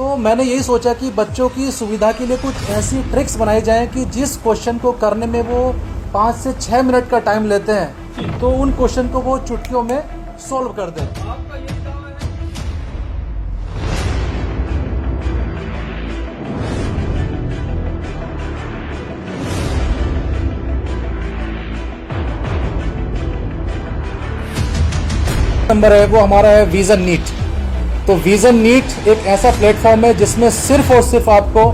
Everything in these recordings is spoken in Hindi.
तो मैंने यही सोचा कि बच्चों की सुविधा के लिए कुछ ऐसी ट्रिक्स बनाई जाएं कि जिस क्वेश्चन को करने में वो 5 से 6 मिनट का टाइम लेते हैं तो उन क्वेश्चन को वो चुटकियों में सॉल्व कर दें। आपका यही दावा है? नंबर है वो हमारा है विजन नीट। तो विजन नीट एक ऐसा प्लेटफॉर्म है जिसमें सिर्फ और सिर्फ आपको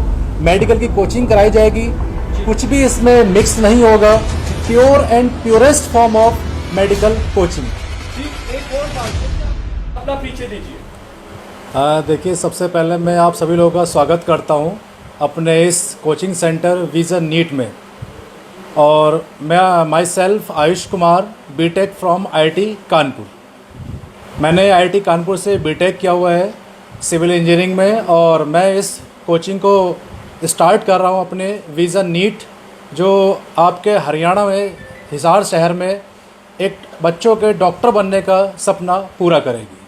मेडिकल की कोचिंग कराई जाएगी, कुछ भी इसमें मिक्स नहीं होगा, pure and purest form of medical coaching. जी, एक और बात, अपना पीछे दीजिए। देखिए, सबसे पहले मैं आप सभी लोगों का स्वागत करता हूं अपने इस कोचिंग सेंटर विजन नीट में। और मैं myself Ayush Kumar, BTech from IIT Kanpur. मैंने आईआईटी कानपुर से बीटेक किया हुआ है सिविल इंजीनियरिंग में, और मैं इस कोचिंग को स्टार्ट कर रहा हूं अपने विजन नीट, जो आपके हरियाणा में हिसार शहर में एक बच्चों के डॉक्टर बनने का सपना पूरा करेगी।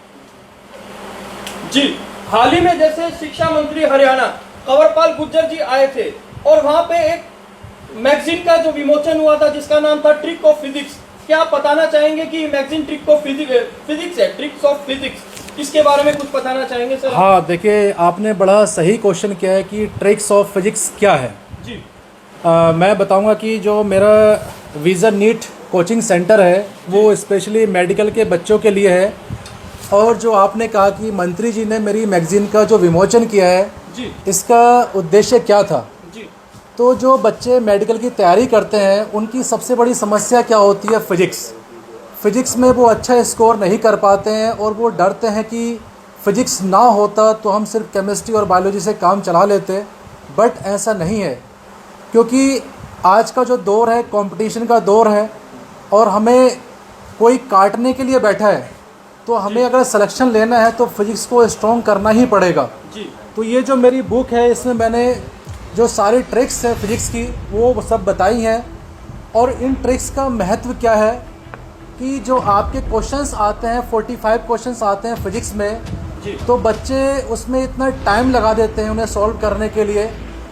जी, हाल ही में जैसे शिक्षा मंत्री हरियाणा कंवरपाल गुर्जर जी आए थे और वहां पे एक मैगजीन का जो विमोचन हुआ था जिसका नाम था ट्रिक ऑफ फिजिक्स। क्या आप बताना चाहेंगे कि मैगजीन ट्रिक ऑफ फिजिक्स है, ट्रिक्स ऑफ फिजिक्स, इसके बारे में कुछ बताना चाहेंगे सर? हाँ, देखिए, आपने बड़ा सही क्वेश्चन किया है कि ट्रिक्स ऑफ फिजिक्स क्या है। जी, मैं बताऊंगा कि जो मेरा विजन नीट कोचिंग सेंटर है वो स्पेशली मेडिकल के बच्चों के लिए है। और जो आपने कहा कि मंत्री जी ने मेरी मैगजीन का जो विमोचन किया है जी, इसका उद्देश्य क्या था। जी, तो जो बच्चे मेडिकल की तैयारी करते हैं उनकी सबसे बड़ी समस्या क्या होती है? फिजिक्स में वो अच्छा स्कोर नहीं कर पाते हैं और वो डरते हैं कि फिजिक्स ना होता तो हम सिर्फ केमिस्ट्री और बायोलॉजी से काम चला लेते। बट ऐसा नहीं है, क्योंकि आज का जो दौर है कंपटीशन का दौर है और हमें कोई काटने के लिए बैठा है, तो हमें अगर सिलेक्शन लेना है तो फिजिक्स को स्ट्रॉन्ग करना ही पड़ेगा। जी, तो ये जो मेरी बुक है इसमें मैंने जो सारी ट्रिक्स है फिजिक्स की वो सब बताई हैं। और इन ट्रिक्स का महत्व क्या है कि जो आपके क्वेश्चंस आते हैं 45 क्वेश्चंस आते हैं फिजिक्स में, जी, तो बच्चे उसमें इतना टाइम लगा देते हैं उन्हें सॉल्व करने के लिए,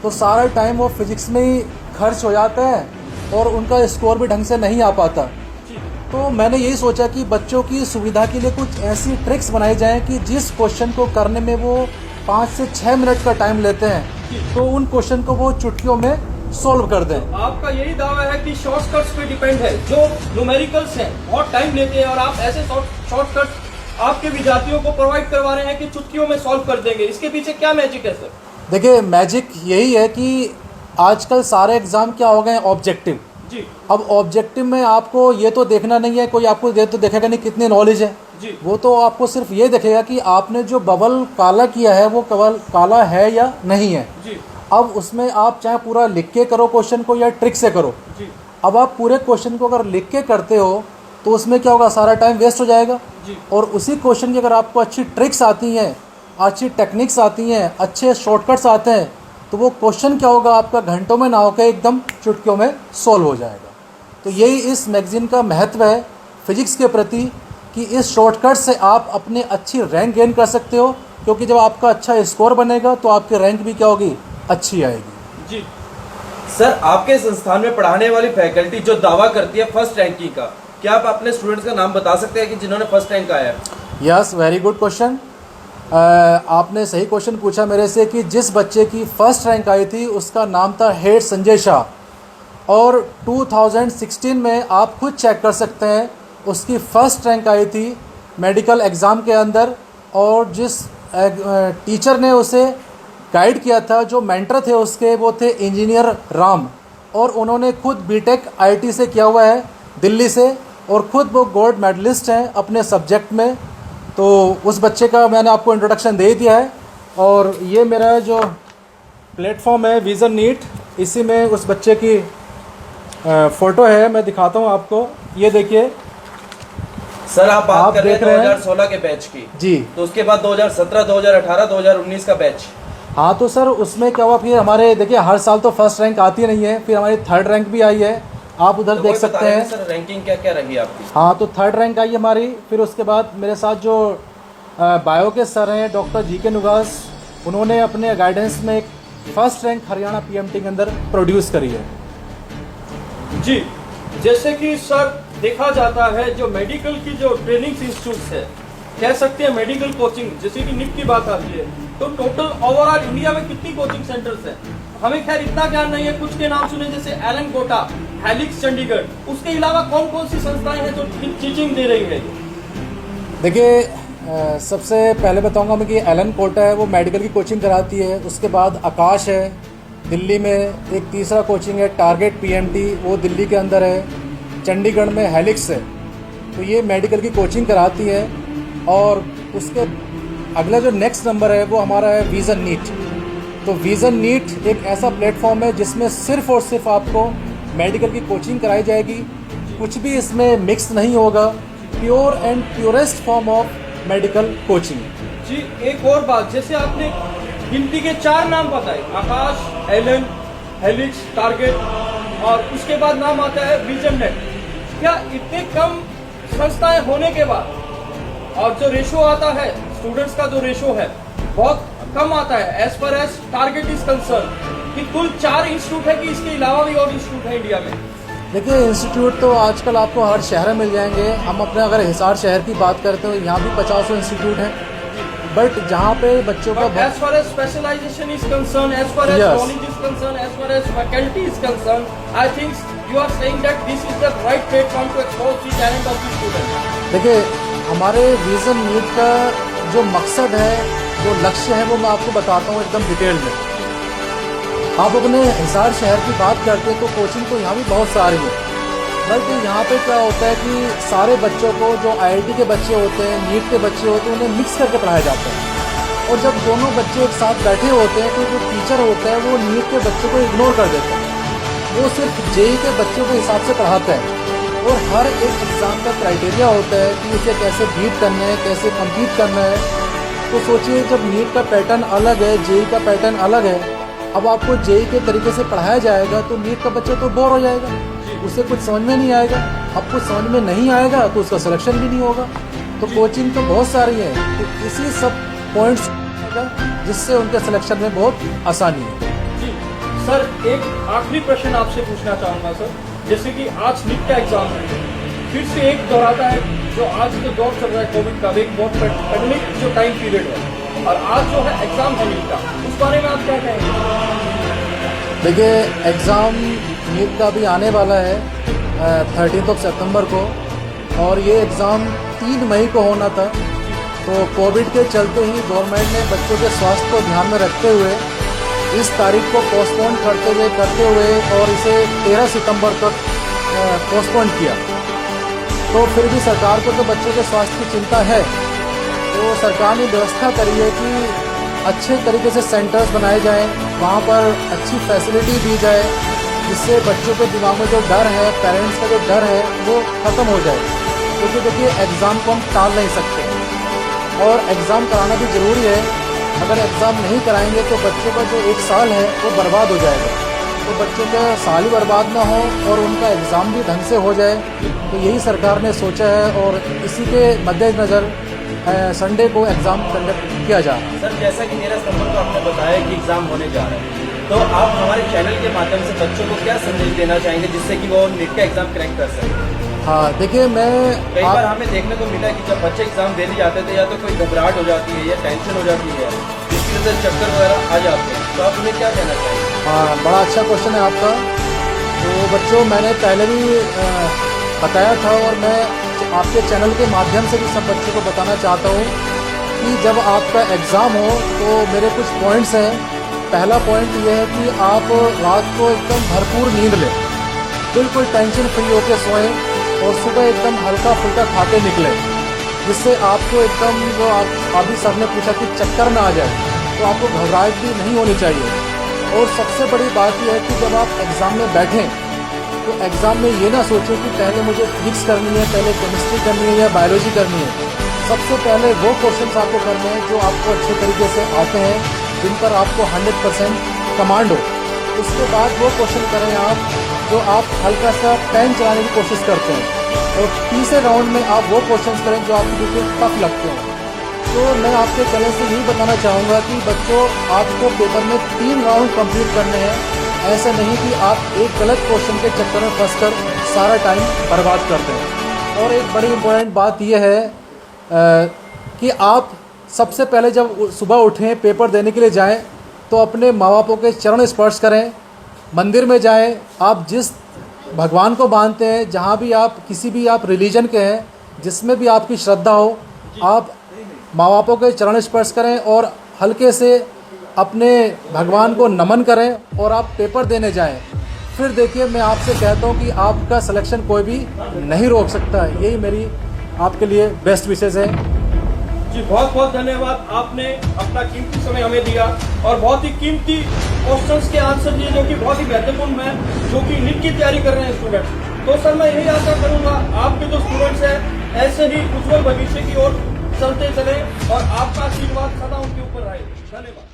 तो सारा टाइम वो फिजिक्स में ही खर्च हो जाता है और उनका स्कोर भी ढंग से नहीं आ पाता। जी, तो मैंने यही सोचा कि बच्चों की सुविधा के लिए कुछ ऐसी ट्रिक्स बनाई जाएं कि जिस क्वेश्चन को करने में वो 5 से 6 मिनट का टाइम लेते हैं तो उन क्वेश्चन को वो चुटकियों में सॉल्व कर दें। आपका यही दावा है कि शॉर्टकट्स पे डिपेंड है, जो न्यूमेरिकल्स हैं बहुत टाइम लेते हैं और आप ऐसे शॉर्टकट आपके विद्यार्थियों को प्रोवाइड करवा रहे हैं कि चुटकियों में सॉल्व कर देंगे। इसके पीछे क्या मैजिक है सर? देखिए, मैजिक यही है कि आजकल सारे एग्ज़ाम क्या हो गए हैं, ऑब्जेक्टिव। जी, अब ऑब्जेक्टिव में आपको ये तो देखना नहीं है, कोई आपको दे तो देखेगा नहीं कितनी नॉलेज है। जी, वो तो आपको सिर्फ ये देखेगा कि आपने जो बबल काला किया है वो बबल काला है या नहीं है। जी, अब उसमें आप चाहे पूरा लिख के करो क्वेश्चन को या ट्रिक से करो। जी, अब आप पूरे क्वेश्चन को अगर लिख के करते हो तो उसमें क्या होगा, सारा टाइम वेस्ट हो जाएगा। जी, और उसी क्वेश्चन की अगर आपको अच्छी ट्रिक्स आती हैं, अच्छी टेक्निक्स आती हैं, अच्छे शॉर्टकट्स आते हैं, तो वो क्वेश्चन क्या होगा, आपका घंटों में ना होकर एकदम चुटकियों में सॉल्व हो जाएगा। तो यही इस मैगज़ीन का महत्व है फिजिक्स के प्रति कि इस शॉर्टकट से आप अपने अच्छी रैंक गेन कर सकते हो, क्योंकि जब आपका अच्छा स्कोर बनेगा तो आपकी रैंक भी क्या होगी, अच्छी आएगी। जी। सर, आपके संस्थान में पढ़ाने वाली फैकल्टी जो दावा करती है फर्स्ट रैंकिंग का, क्या आप अपने स्टूडेंट्स का नाम बता सकते हैं कि जिन्होंने फर्स्ट रैंक आया है? Yes, very good question. आपने सही क्वेश्चन पूछा मेरे से कि जिस बच्चे की फर्स्ट रैंक आई थी उसका नाम था हेड संजय शाह, और 2016 में आप खुद चेक कर सकते हैं उसकी फर्स्ट रैंक आई थी मेडिकल एग्ज़ाम के अंदर। और जिस टीचर ने उसे गाइड किया था, जो मेंटर थे उसके, वो थे इंजीनियर राम, और उन्होंने खुद बीटेक आईआईटी से किया हुआ है दिल्ली से, और खुद वो गोल्ड मेडलिस्ट हैं अपने सब्जेक्ट में। तो उस बच्चे का मैंने आपको इंट्रोडक्शन दे दिया है, और ये मेरा जो प्लेटफॉर्म है विजन नीट, इसी में उस बच्चे की फ़ोटो है, मैं दिखाता हूँ आपको। ये देखिए सर, आप बात कर रहे हैं देख रहे हैं 2016 के बैच की जी। तो उसके बाद 2017, 2018, 2019 का बैच। हाँ, तो सर उसमें क्या हुआ, फिर हमारे देखिए हर साल तो फर्स्ट रैंक आती नहीं है, फिर हमारी थर्ड रैंक भी आई है, आप उधर तो देख सकते हैं। सर, रैंकिंग क्या क्या रही आपकी? हाँ, तो थर्ड रैंक आई हमारी। फिर उसके बाद मेरे साथ जो बायो के सर हैं डॉक्टर जी के नुगास, उन्होंने अपने गाइडेंस में एक फर्स्ट रैंक हरियाणा पीएमटी के अंदर प्रोड्यूस करी है। जी, जैसे कि सर देखा जाता है जो मेडिकल की जो ट्रेनिंग इंस्टीट्यूट है, कह सकते हैं मेडिकल कोचिंग, जैसे कि निट की बात आती है तो टोटल ओवरऑल इंडिया में कितनी कोचिंग सेंटर्स हैं? हमें खैर इतना ज्ञान नहीं है, कुछ के नाम सुने जैसे एलन कोटा, हेलिक्स चंडीगढ़, उसके अलावा कौन कौन सी संस्थाएं हैं जो टीचिंग दे रही है? देखिए, सबसे पहले बताऊंगा मैं कि एलन कोटा है वो मेडिकल की कोचिंग कराती है। उसके बाद आकाश है दिल्ली में, एक तीसरा कोचिंग है टारगेट पीएमटी, वो दिल्ली के अंदर है। चंडीगढ़ में हेलिक्स है, तो ये मेडिकल की कोचिंग कराती है। और उसके अगला जो नेक्स्ट नंबर है वो हमारा है विज़न नीट। तो विज़न नीट एक ऐसा प्लेटफॉर्म है जिसमें सिर्फ़ और सिर्फ आपको मेडिकल की कोचिंग कराई जाएगी, कुछ भी इसमें मिक्स नहीं होगा, pure and purest form of medical coaching. जी, एक और बात, जैसे आपने गिनती के 4 नाम बताए, आकाश, एलन, हेलिक्स, टारगेट और उसके बाद नाम आता है विजन नेट। क्या इतने कम संस्थाएं होने के बाद और जो रेशो आता है स्टूडेंट्स का, जो रेशो है बहुत कम आता है as per as target is concern, कि कुल 4 इंस्टीट्यूट है कि इसके अलावा भी और इंस्टीट्यूट है इंडिया में? देखिए, इंस्टीट्यूट तो आजकल आपको हर शहर में मिल जाएंगे। हम अपने अगर हिसार शहर की बात करते हो, यहाँ भी 50 इंस्टीट्यूट हैं, बट जहाँ पे बच्चों का as far as specialization is concerned, as far as Yes. knowledge is concerned, as far as faculty is concerned, I think you are saying that this is the right platform to expose the talent of the student. देखिए, हमारे विज़न नीट का जो मकसद है, जो लक्ष्य है, वो मैं आपको बताता हूँ एकदम डिटेल में। आप अपने हिसार शहर की बात करते हैं तो कोचिंग तो यहाँ भी बहुत सारी है, बट यहाँ पे क्या होता है कि सारे बच्चों को, जो आईआईटी के बच्चे होते हैं, नीट के बच्चे होते हैं, उन्हें मिक्स करके पढ़ाया जाता है। और जब दोनों बच्चे एक साथ बैठे होते हैं तो जो टीचर होता है वो नीट के बच्चों को इग्नोर कर देता है, वो सिर्फ जेई के बच्चों के हिसाब से पढ़ाता है। और हर एक एग्ज़ाम का क्राइटेरिया होता है कि उसे कैसे बीट करना है, कैसे कम्पीट करना है। तो सोचिए, जब नीट का पैटर्न अलग है, जेई का पैटर्न अलग है, अब आपको जेई के तरीके से पढ़ाया जाएगा तो नीट का बच्चा तो बोर हो जाएगा, उसे कुछ समझ में नहीं आएगा। अब कुछ समझ में नहीं आएगा तो उसका सिलेक्शन भी नहीं होगा। तो कोचिंग तो बहुत सारी है, तो इसी सब पॉइंट्स जिससे उनके सिलेक्शन में बहुत आसानी है। जी सर, एक आखिरी प्रश्न आपसे पूछना चाहूँगा सर, जैसे कि आज नीट का एग्जाम है, फिर से एक दोहराता है जो आज जो दौर चल रहा है कोविड का, एक बहुत पैंडेमिक जो टाइम पीरियड है, और आज जो है एग्जाम है नीट का, उस बारे में आप क्या कहेंगे? देखिए, एग्ज़ाम नीट का भी आने वाला है 13 सितंबर को, और ये एग्ज़ाम 3 मई को होना था। तो कोविड के चलते ही गवर्नमेंट ने बच्चों के स्वास्थ्य को ध्यान में रखते हुए इस तारीख को पोस्टपोन करते हुए और इसे 13 सितंबर तक पोस्टपोन किया। तो फिर भी सरकार को तो बच्चों के स्वास्थ्य की चिंता है, तो सरकार ने व्यवस्था करी है कि अच्छे तरीके से सेंटर्स बनाए जाएं, वहाँ पर अच्छी फैसिलिटी दी जाए, जिससे बच्चों के दिमाग में जो डर है, पेरेंट्स का जो डर है, वो ख़त्म हो जाए। क्योंकि देखिए, एग्ज़ाम को हम टाल नहीं सकते और एग्ज़ाम कराना भी ज़रूरी है। अगर एग्ज़ाम नहीं कराएंगे तो बच्चों का जो 1 साल है वो बर्बाद हो जाएगा। तो बच्चों का साल ही बर्बाद ना हो और उनका एग्ज़ाम भी ढंग से हो जाए, तो यही सरकार ने सोचा है और इसी के मद्देनज़र संडे को एग्ज़ाम कंडक्ट किया जा रहा है। सर, जैसा कि 13 सितंबर को आपने बताया कि एग्ज़ाम होने जा रहा है, तो आप हमारे चैनल के माध्यम से बच्चों को क्या संदेश देना चाहेंगे जिससे कि वो नीट का एग्ज़ाम क्रैक कर सकें? हाँ, देखिए, कई बार हमें देखने को मिला कि जब बच्चे एग्ज़ाम देने जाते थे या तो कोई घबराहट हो जाती है या टेंशन हो जाती है, जिसकी वजह से चक्कर वगैरह आ जाते हैं, तो आप उन्हें क्या कहना चाहेंगे? हाँ, बड़ा अच्छा क्वेश्चन है आपका। तो बच्चों, मैंने पहले भी बताया था और मैं आपके चैनल के माध्यम से भी सब बच्चों को बताना चाहता हूँ कि जब आपका एग्ज़ाम हो तो मेरे कुछ पॉइंट्स हैं। पहला पॉइंट ये है कि आप रात को एकदम भरपूर नींद लें, बिल्कुल टेंशन फ्री होकर सोएं और सुबह एकदम हल्का फुल्का खा के निकलें, जिससे आपको एकदम, जो आप अभी सर ने पूछा कि चक्कर ना आ जाए, तो आपको घबराहट भी नहीं होनी चाहिए। और सबसे बड़ी बात यह है कि जब आप एग्ज़ाम में बैठें तो एग्ज़ाम में ये ना सोचें कि पहले मुझे फिजिक्स करनी है, पहले केमिस्ट्री करनी है या बायोलॉजी करनी है। सबसे पहले वो क्वेश्चंस आपको करने हैं जो आपको अच्छे तरीके से आते हैं, जिन पर आपको 100% कमांड हो। उसके बाद वो क्वेश्चन करें आप जो आप हल्का सा पेन चलाने की कोशिश करते हैं, और तीसरे राउंड में आप वो क्वेश्चन करें जो आपको बिल्कुल टफ लगते हैं। तो मैं आपके चैनल से यही बताना चाहूँगा कि बच्चों, आपको पेपर में 3 राउंड कंप्लीट करने हैं। ऐसा नहीं कि आप एक गलत क्वेश्चन के चक्कर में फंस कर सारा टाइम बर्बाद करते हैं। और एक बड़ी इम्पोर्टेंट बात यह है कि आप सबसे पहले जब सुबह उठें, पेपर देने के लिए जाएं, तो अपने माँ बापों के चरण स्पर्श करें, मंदिर में जाएं। आप जिस भगवान को मानते हैं, जहाँ भी आप किसी भी आप रिलीजन के हैं, जिसमें भी आपकी श्रद्धा हो, आप माँ बापों के चरण स्पर्श करें और हल्के से अपने भगवान को नमन करें और आप पेपर देने जाएं। फिर देखिए, मैं आपसे कहता हूँ कि आपका सिलेक्शन कोई भी नहीं रोक सकता है। यही मेरी आपके लिए बेस्ट विशेज़ है। जी बहुत बहुत धन्यवाद, आपने अपना कीमती समय हमें दिया और बहुत ही कीमती क्वेश्चंस के आंसर दिए जो कि बहुत ही महत्वपूर्ण है, जो कि नीट की तैयारी कर रहे हैं स्टूडेंट। तो सर मैं यही आशा करूंगा आपके जो स्टूडेंट्स हैं ऐसे ही उज्जवल भविष्य की ओर चलते चले और आपका आशीर्वाद सदा उनके ऊपर रहे। धन्यवाद।